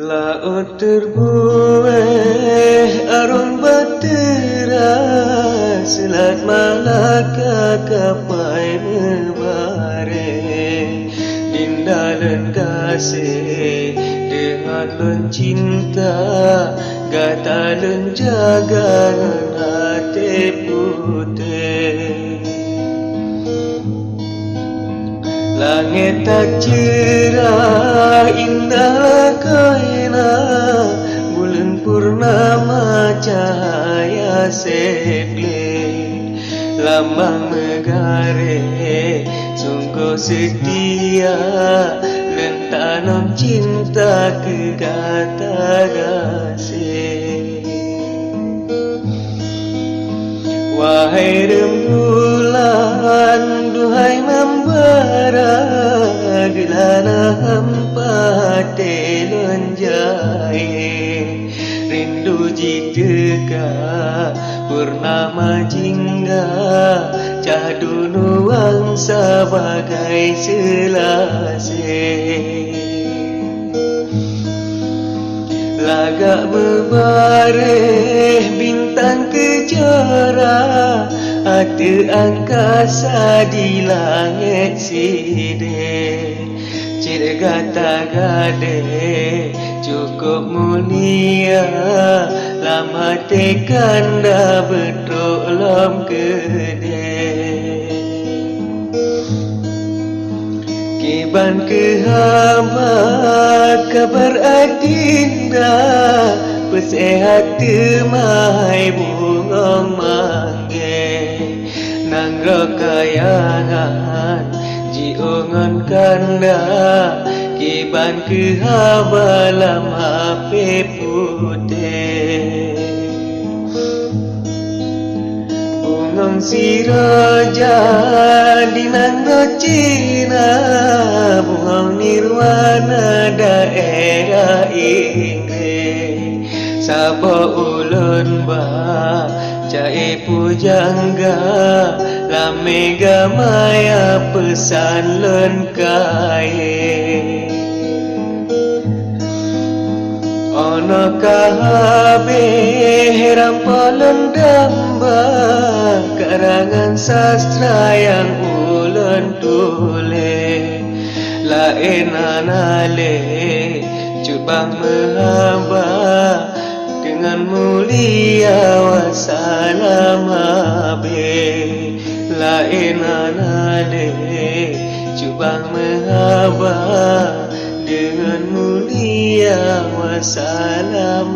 Laut terbuih arung batera, selat Malaka kapai membare. Dindalan kasih dengan lun cinta, gatalan jaga hati putih. Langit tak cerah indah kaina, bulan purnama cahaya sebelah. Lambang negara sungguh setia, lentanom cinta ke kata kasih. Wahai rembulan, duhai membara, gelana hampa telon jaya. Rindu jika purnama jingga, cahdu nuang sebagai selasih. Lagak berbaris bintang kejora, ada angkasa di langit sini. Cergata gade cukup mulia, lama tekan dah bertolong kede. Kiban ke hamba kabar adinda, pesehat temai bungong mangge. Nang rokayangan jiungan kanda, kiban ke hamba lama pe putih. Bungong si raja di nangro Cina, bungong nirwana daerah Inggris. Sabo ulun ba cai pujangga, lame gamaya pesan lun kaye. Ono kahabe rampolon damba, karangan sastra yang ulun tulis. Lain anale cubang mehamba, dengan mulia wassalam habe. Lain anale cubang mehamba, dengan mulia wassalam.